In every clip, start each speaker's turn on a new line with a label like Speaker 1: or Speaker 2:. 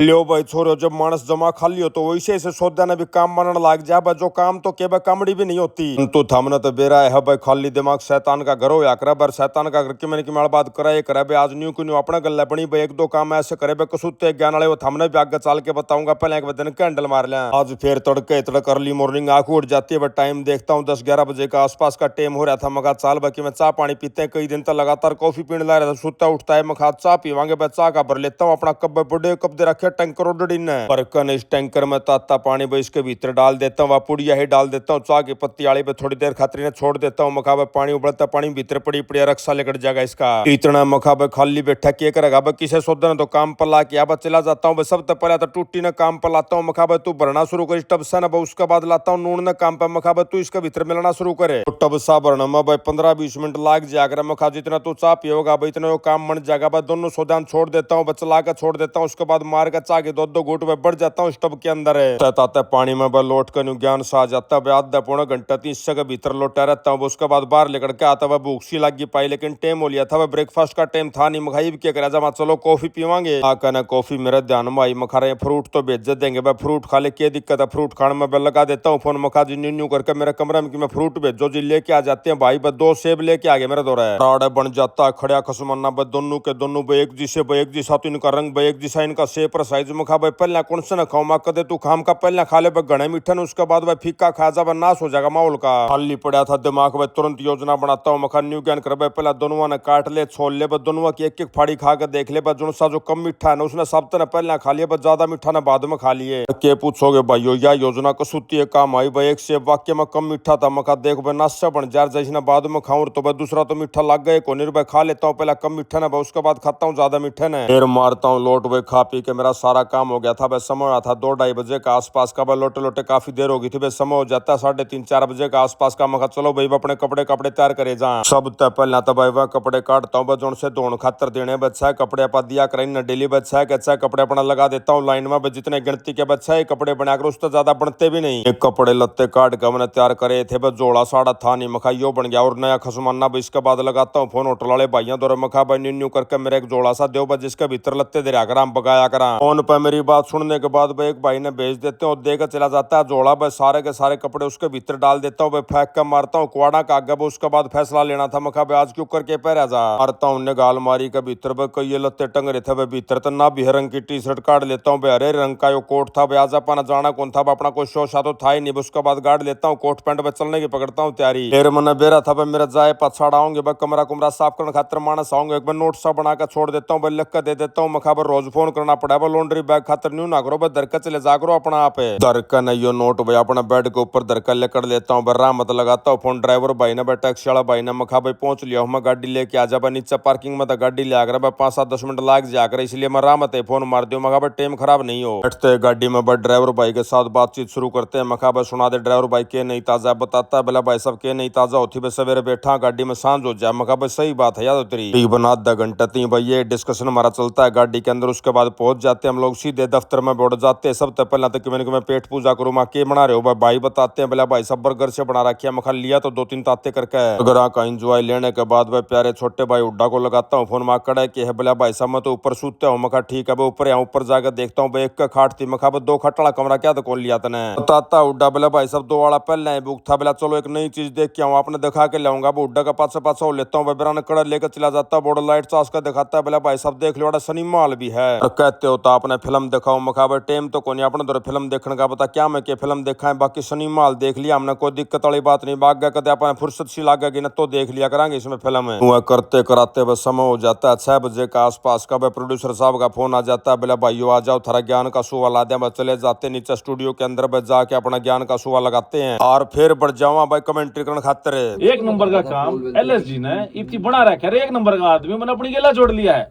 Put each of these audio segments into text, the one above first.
Speaker 1: લ્યો ભાઈ छोरो, जब मानस जमा खाली हो तो वैसे ऐसे सोचा ने भी काम बनने लग जा भाई, जो काम तो के भाई कामड़ी भी नहीं होती। तो थामने तो बेरा है भाई, खाली दिमाग शैतान का घर हो या करे बार शैतान का घर की मैंने की माल बात करा ये करे भाई, आज न्यू क्यों अपना गल्ला बनी भाई, एक दो काम ऐसे करे भाई कसुते ज्ञान वाले वो थामने भी आगे चाल के बताऊंगा। पहले एक दिन कैंडल मार लिया, आज फिर तड़के तड़क अर्ली मॉर्निंग आंख उठ जाती है। बट टाइम देखता हूँ 10-11 बजे का आसपास का टाइम हो रहा था। मगा चाल बाकी मैं चाय पानी पीते हैं, कई दिन तक लगातार कॉफी पीने ला रहा था। सुता उठता है मखा चाय पीवांगे भाई, चाय का भर लेता हूँ अपना कब बड़े कब दे रखे टैंकर ऑर्डर इन पर कन इस टैंकर में ताता पानी भाई इसके भीतर डाल देता हूँ, पुड़िया ही डाल देता हूँ। चाय की पत्ती आड़ी पे थोड़ी देर खातिर ने छोड़ देता हूँ। मखा पानी उबलता पानी भीतर पड़ी पड़ी रक्षा लेकर जाएगा इसका। इतना मखा खाली बैठा क्या करेगा भाई, किसे सोचना तो काम पर ला के अब चला जाता हूँ। सबसे पहले तो टूटी ने काम पर लाता हूँ। मखा तू भरना शुरू कर टब से ना, उसके बाद लाता हूँ नून ने काम पर। मखा तू इसके भीतर मिलाना शुरू करे तो टब सा भरना में भाई 15-20 मिनट लाग जाकर। मखा जितना तू चाय पियोगा भाई इतना वो काम बन जाएगा भाई। दोनों सोदान छोड़ देता हूँ, चला कर छोड़ देता हूँ। उसके बाद मार कर चाय के दो घूट में बढ़ जाता हूँ टब के अंदर है। ताता पानी में भाई लौट कर ज्ञान सा आ जाता है। आधा पौना घंटा 30 के भीतर लौटा रहता हूँ। उसके बाद बाहर लेकर के आता हुआ भूख सी लगी पाई, लेकिन टाइम हो लिया था ब्रेकफास्ट का टाइम था नहीं। मखाई क्या करा जमा चलो कॉफी पीवांगे। आका ना कॉफी मेरे ध्यान में आई, मखा रहे फ्रूट तो भेज देंगे भाई, फ्रूट खा ले क्या दिक्कत है। फ्रूट खाने में मैं लगा देता हूँ फोन। मखा जी न्यू करके मेरे कमरे में कि मैं फ्रूट भेजो जी, लेके आ जाते हैं भाई। बस 2 सेब लेके आ गए मेरा दौरा है। राड बन जाता है खड़िया खसमाना बस, दोनों के दोनों भाई एक जैसे भाई, एक जैसा तो इनका रंग भाई, एक जैसा इनका शेप और साइज। मखा भाई पहले कौन से ना खाओ माँ कदे तू खाम का पहले खा ले घने मीठा ने, उसके बाद भाई फीका खा जा नाश हो जाएगा माहौल का। खाली पड़ा था दिमाग में, तुरंत योजना बनाता हूँ। मखा न्यू ज्ञान कर पहले दोनों ने काट ले छोल ले, दोनों की एक एक फाड़ी खा कर देख ले जो सा जो कम मीठा है ना उसने सब तो पहले खा लिया, बस ज्यादा मीठा ने बाद में खा लिए। के पूछोगे भाई या योजना कसूती है काम आई भाई, एक सेब वाक्य में कम मीठा था। मखा देख भाई नाश्ता बन जा जैसे बाद में खाऊं तो भाई दूसरा तो मीठा लग गए को नहीं भाई, खा लेता हूँ पहले कम मीठा ना भाई, उसके बाद खाता हूँ ज्यादा मीठे ने। फिर मारता हूँ लोट भाई, खा पी के मेरा सारा काम हो गया था भाई। समय हुआ था 2-2:30 बजे का आसपास का भाई, लोटे लोटे काफी देर हो गई थी भाई। समय हो जाता है 3:30-4 बजे का आसपास का। मखा चलो भाई अपने कपड़े कपड़े तैयार करे जा। सब तय पहले तो भाई वह कपड़े काटता हूँ जो से धोन खातर देने बच्चा कपड़े अपा दिया करें डेली बच्चा के अच्छा कपड़े अपना लगा देता हूँ लाइन में। जितने गिनती के बच्चा है कपड़े बनाकर उससे ज्यादा बनते भी नहीं। एक कपड़े लत्ते काट के मैंने तैयार करे थे बस, जोड़ा साड़ा था नहीं। मखा यो बन गया और नया खसमाना भाई। इसके बाद लगाता हूँ फोन होटल वाले भाइयों दौरे। मखा भाई न्यू करके मेरे एक जोड़ा सा दो बस, जिसके भीतर लत्ते दे करा बगाया करा। फोन पर मेरी बात सुनने के बाद भाई एक भाई ने भेज देते हैं और देकर चला जाता है जोड़ा भाई। सारे के सारे कपड़े उसके भीतर डाल देता हूँ भाई, फेंक कर मारता हूँ कुआड़ा का आगे। उसके बाद फैसला लेना था। मखा भाई आज क्यों करके पहरा जा मारता हूँ ने गाल मारी के भीतर भाई, कई लत्ते टंग रहे थे भाई भीतर तो ना भी रंग की टी शर्ट काट लेता हूँ भाई, हरे रंग का यो कोट था भाई। आज अपना जाना कौन था अपना कोई शो शा तो था ही नहीं। उसके बाद गाड़ लेता हूँ कोट पैंट में चलने की पकड़ता हूँ तैयारी। फिर मैंने बेरा था भाई मेरा जाए पछाड़ आऊंगे भाई, कमरा कुमरा साफ करने खातर मानस आऊंगे। एक बार नोट सा बना कर छोड़ देता हूँ भाई, लिख कर दे देता हूँ। मखा रोज फोन करना पड़ा भाई, लॉन्ड्री बैग खातर न्यू ना करो भाई, दरका चले जा करो अपना आप है। दरका नहीं यो नोट भाई अपना बेड के ऊपर दरका लेकर लेता हूँ भाई, रामत लगाता हूँ फोन ड्राइवर भाई ने भाई, टैक्सी वाला भाई ने। मखा भाई पहुंच लिया हूँ मैं, गाड़ी लेके आ जा भाई नीचे पार्किंग में, तो गाड़ी ले आकर भाई 5-7-10 मिनट लाग जाकर, इसलिए मैं रामत है फोन मार दियो। मखा भाई टाइम खराब नहीं हो। बैठते गाड़ी में भाई ड्राइवर भाई के साथ बातचीत शुरू करते हैं। मखा भाई सुना दे ड्राइवर भाई के नहीं ताजा बताता है बोला भाई सब के नहीं ताजा होती भाई, सवेरे बैठा गाड़ी में सांझ हो जाए। मखा भाई सही बात है याद तेरी बना आधा घंटा तीन भाई ये डिस्कशन हमारा चलता है गाड़ी के अंदर। उसके बाद पहुंच जाते हैं हम लोग सीधे दफ्तर में बैठ जाते हैं। सब पहले तक मैं पेट पूजा करूँ माँ के बना रहे हो भाई बताते हैं बोला भाई सब बर्गर से बना रखिया। मखा लिया तो 2-3 ताते करके अगर का इंजॉय लेने के बाद भाई प्यारे छोटे भाई उड्डा को लगाता हूँ फोन। माँ कड़ा के है बोला भाई सब मैं तो ऊपर सूते हूँ। मखा ठीक है भाई ऊपर यहाँ ऊपर जाकर देखता हूँ भाई एक का खाट थी। मखा भाई 2 खटड़ा कमरा क्या तो कौन लिया तने बताता उड्डा बोला भाई सब 2 वाला पहले ही बुक था। बोला चलो एक नई चीज देख के आऊँ आपने दिखा के लाऊंगा। उड्डा का पाछा पाछा हो लेता हूँ बेरा कड़ा लेकर चला जाता है, बोर्ड लाइट चास का दिखाता है बोला भाई सब देख लो सिनेमा हॉल भी है। और कहते हो तो आपने फिल्म दिखाओ। मखा भाई टाइम तो कोई अपने दौरे फिल्म देखने का बता क्या मैं फिल्म देखा है, बाकी सिनेमा हॉल देख लिया हमने, कोई दिक्कत वाली बात नहीं। भाग गया कदे अपने फुर्सत सी लागेगी ना तो देख लिया करांगे इसमें फिल्म है। वह करते कराते बस समय हो जाता है 6 बजे का आसपास का भाई। प्रोड्यूसर साहब का फोन आ जाता है बोला भाई आ जाओ थारा ज्ञान का सुवा ला दिया। बस चले जाते नीचे स्टूडियो के अंदर बस जाके अपना ज्ञान का सुवा लगाते हैं और फिर बढ़ जावा भाई कमेंट्री करने खातिर।
Speaker 2: एक नंबर का काम एलएसजी ने इतनी बना रखा है, एक नंबर का आदमी मैंने अपनी गेला जोड़ लिया है।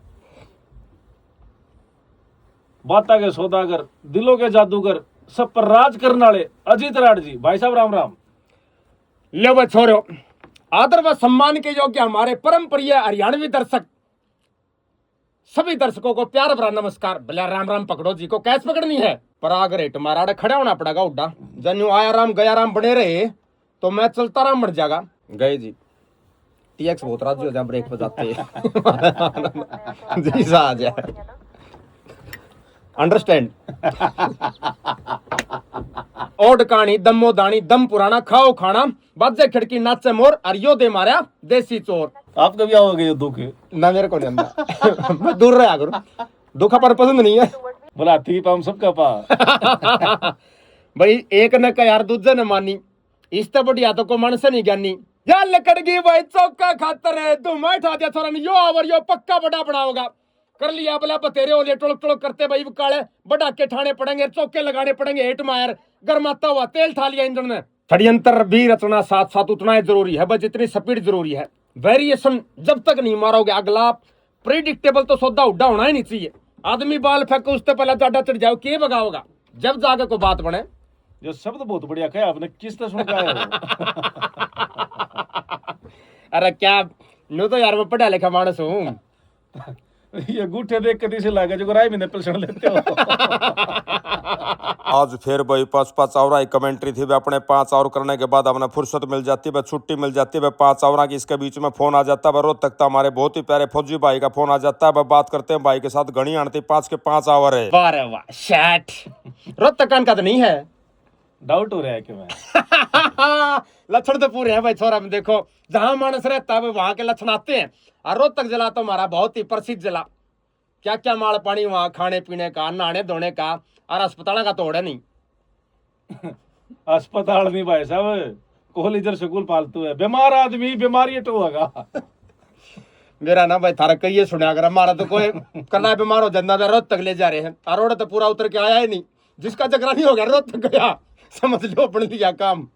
Speaker 2: बाता के सौदागर दिलों के जादूगर सब पर राज करने वाले अजीत राठ जी भाई साहब राम राम।
Speaker 3: लो बा छोरो, आदर व सम्मान के योग्य हमारे परम प्रिय हरियाणवी दर्शक सभी दर्शकों को प्यार भरा नमस्कार। भला राम राम पकड़ो जी को कैस पकड़नी है पर आगर हेट मारा खड़ा होना पड़ेगा। उड्डा जन्यू आया राम गया राम बने रहे तो मैं चलता राम बढ़ जाएगा। गए जी टीएक्स बहुत राजी हो जाए ब्रेक बजाते जी सा आ जाए। अंडरस्टैंड। ओड कहानी दमो दानी दम पुराना खाओ खाना बाजे खिड़की नाचे मोर और यो दे मारा देसी चोर।
Speaker 2: आप कभी आओगे ये दुख?
Speaker 3: ना मेरे को नहीं आंदा। मैं दूर रहा करूं, दुखा पर पसंद नहीं है।
Speaker 2: बोला हाथी की पाम सबका पा।
Speaker 3: भाई एक न का यार दूजे न मानी, इस तो बढ़िया तो को मन से नहीं ज्ञानी। या लकड़गी भाई चौका खातर है तू मैं ठा दिया छोरा यो और यो पक्का बड़ा बनाओगा कर लिया बोला बतेरे हो टोलक टोलक करते भाई काले बड़ा के ठाणे पड़ेंगे चौके लगाने पड़ेंगे हेट मायर गर्माता हुआ तेल ठा लिया इंजन ने। षड्यंत्र भी रचना साथ साथ उतना ही जरूरी है बस जितनी स्पीड जरूरी है। वेरिएशन जब तक नहीं मारोगे अगला प्रिडिक्टेबल तो सौदा उड्डा होना ही नहीं चाहिए। आदमी बाल फेंको उससे पहले जाडा चढ़ जाओ के भगाओगा जब जाके कोई बात बने।
Speaker 2: जो शब्द बहुत बढ़िया कहा आपने, किस तरह सुन का?
Speaker 3: अरे क्या नो तो यार मैं पढ़ा लिखा मानस हूँ।
Speaker 2: ये गुठे देख के से लगा जो राय में प्रश्न लेते हो।
Speaker 1: आज फिर भाई 5-5 आवर की कमेंट्री थी। वे अपने 5 आवर करने के बाद अपने फुर्सत मिल जाती है, छुट्टी मिल जाती है। 5 आवर की इसके बीच में फोन आ जाता है। रोज तक तो हमारे बहुत ही प्यारे फौजी भाई का फोन आ जाता है। बात करते हैं भाई के साथ, घड़ी आनती 5 के 5 आवर है।
Speaker 3: वाह रे वाह शैट रोहतक का तो नहीं है।
Speaker 2: डाउट हो रहा है कि मैं
Speaker 3: लक्षण तो पूरे हैं भाई छोरा में देखो जहां मानस रहता है वहां के लक्षण आते हैं। और रोहतक जिला तो हमारा बहुत ही प्रसिद्ध जिला, क्या क्या माल पानी वहां खाने पीने का नहाने धोने का और अस्पताल का तोड़ है नहीं।
Speaker 2: अस्पताल नहीं भाई साहब, कोहलीजर स्कूल पालतू है, बीमार आदमी बीमारी तो होगा।
Speaker 3: मेरा ना भाई थारा कही सुना अगर हमारा तो कोई करना बीमार हो जाता रोहतक ले जा रहे हैं और रोड तो पूरा उतर के आया ही नहीं। जिसका जगरा नहीं हो गया रोहतक गया समझ लो अपने लिया काम।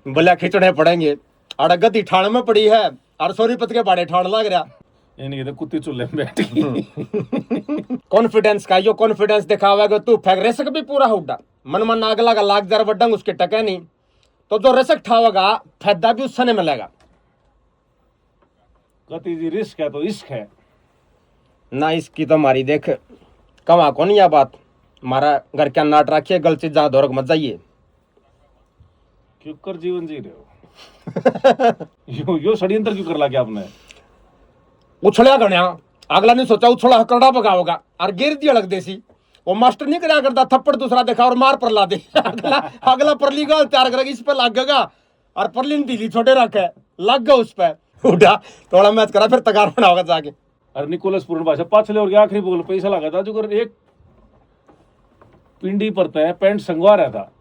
Speaker 3: बोला खिंचड़े पड़ेंगे और गति ठाण में पड़ी है और सोनीपत के बाड़े ठाण लग रहा।
Speaker 2: यानी कि कुत्ती चूल्हे में बैठी।
Speaker 3: कॉन्फिडेंस का यो कॉन्फिडेंस दिखावेगा तू फेंक रेसक भी पूरा उड़ा मन मन अगला का लाख जरा वडंग उसके टके नहीं तो जो रेसक ठावेगा फायदा भी उससे नहीं मिलेगा।
Speaker 2: कति जी रिस्क है तो इश्क है
Speaker 3: ना इसकी तो हमारी देख कमा कौन यह बात हमारा घर क्या नाट रखिए गल चीज जहां दौरक मत जाइए।
Speaker 2: क्यों कर जीवन जी रहे हो? यो षड्यंत्र क्यों कर ला क्या आपने?
Speaker 3: उछलिया गण्या अगला नहीं सोचा उछला करड़ा पकाओगा और गिर दिया लग देसी वो मास्टर नहीं करा करता थप्पड़ दूसरा देखा और मार पर ला दे। अगला परली गाल तैयार करेगा इस पे लगेगा और परली ढीली छोटे रखे लग गया उस पे उठा थोड़ा मैच करा फिर तगार बनाओगा जाके।
Speaker 2: अरे निकोलस पूर्ण भाषा पाछले और आखिरी बोल पैसा लगा था जो एक पिंडी पड़ता है पैंट संगवा रहा था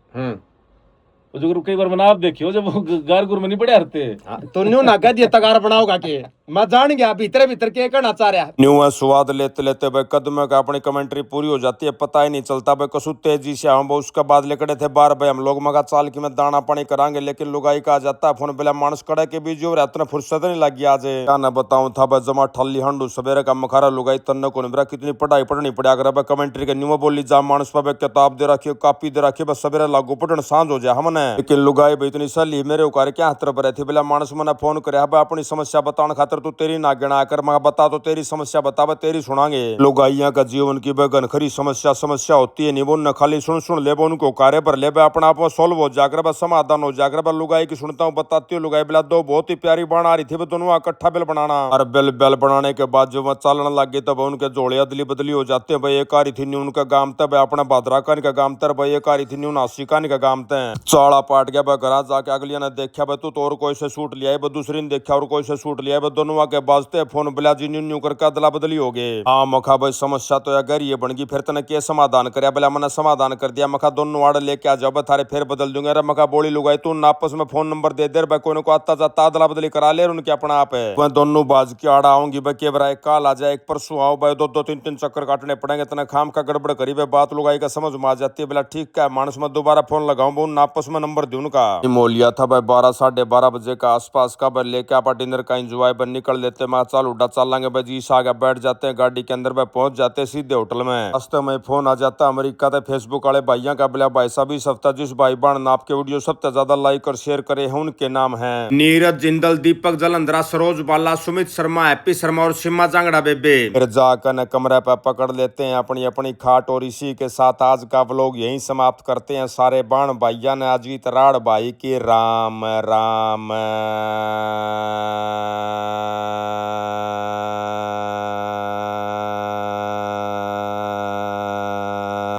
Speaker 2: जो कई बार मैंने आप देखियो जब गार गुर में नहीं पड़े हरते
Speaker 3: तो न्यू ना कह दिया तगार बनाओगा के मैं जान गया भीतर भीतर के करना चाह रहा
Speaker 1: न्यू स्वाद लेते लेते भाई कदम का अपनी कमेंट्री पूरी हो जाती है, पता ही नहीं चलता भाई कसु तेजी से हम उसके बाद लेकड़े थे 12 भाई हम लोग मगा चाल की में दाना पानी करांगे लेकिन लुगाई का आ जाता है फोन बेला मानस कड़े के बीच जो इतना फुर्सत नहीं लगी आज क्या ना बताऊं था भाई जमा ठल्ली हंडू सवेरे का मखारा लुगाई तन्ने को नहीं कितनी पढ़ाई पढ़नी पड़े अगर भाई कमेंट्री के न्यू बोली जा मानस पर किताब दे रखी कॉपी दे रखी बस सवेरे लागू पढ़न सांझ हो जाए हमने लेकिन लुगाई भाई इतनी सली मेरे उकार क्या हाथ पर थी बेला मानस मैंने फोन करे अपनी समस्या बताने खातर तू तेरी ना गिना कर मैं बता तो तेरी समस्या बता तेरी सुनांगे। लुगाइया का जीवन की बगन खरी समस्या होती है नहीं न खाली सुन ले उनको कार्य पर ले अपना आप सोल्व हो जाकर समाधान हो जाकर लुगाई की सुनता हूँ बताती हूँ। लुगाई बिला दो बहुत ही प्यारी बन आ रही थी दोनों इकट्ठा बिल बनाना और बिल बनाने के बाद जो वह चलने लग गई तब उनके जोड़े अदली बदली हो जाते हैं भाई एक आ रही थी उनका गाम तब अपना भादरा कान का गाम तर भाई एक आ रही थी नासी कान का गाम थे चौड़ा पाट गया भाई घर जाके अगलिया ने देखा भाई तू तो और कोई से सूट लिया है दूसरी ने देखा और कोई से सूट लिया है दोनों आके बाजते फोन बिला जी न्यू करके अदला बदली हो गए। हाँ मखा भाई समस्या तो यार ये बन गई फिर तने के समाधान कर बोला मैंने समाधान कर दिया मखा दोनों आड़ लेके आ जाओ थारे फिर बदल दूंगा। अरे मखा बोली लुगाई तू आपस में फोन नंबर दे दे भाई कोई को आता जाता अदला बदली करा ले उनके अपना आप है मैं दोनों बाज की आड़ा आऊंगी भाई के बरा एक काल आ जाए एक परसों आओ भाई दो तीन चक्कर काटने पड़ेंगे तना खाम का गड़बड़ करी भाई बात लुगाई का समझ में आ जाती है बोला ठीक है मानस में दोबारा फोन लगाऊं उन आपस में नंबर दूं उनका मोलिया था भाई 12 साढ़े 12 बजे का आसपास का भाई लेके आप डिनर का इंजॉय पर निकल लेते मैं चाल उड़ा चलेंगे भाई जी आगे बैठ जाते हैं गाड़ी के अंदर भाई पहुंच जाते हैं सीधे होटल में। रास्ते में फोन आ जाता अमेरिका से फेसबुक वाले भाइयों का बोला भाई साहब इस हफ्ता जिस भाई बहन आपके वीडियो सबसे ज्यादा लाइक और शेयर करे हैं उनके नाम है नीरज जिंदल दीपक जलंधरा सरोज बाला सुमित शर्मा हैप्पी शर्मा और सिम्मा जांगड़ा बेबे। फिर जाकर न कमरे पे पकड़ लेते हैं अपनी अपनी खाट और इसी के साथ आज का व्लॉग यहीं समाप्त करते हैं। सारे बाण भाइया ने अजीत राड़ भाई की राम राम।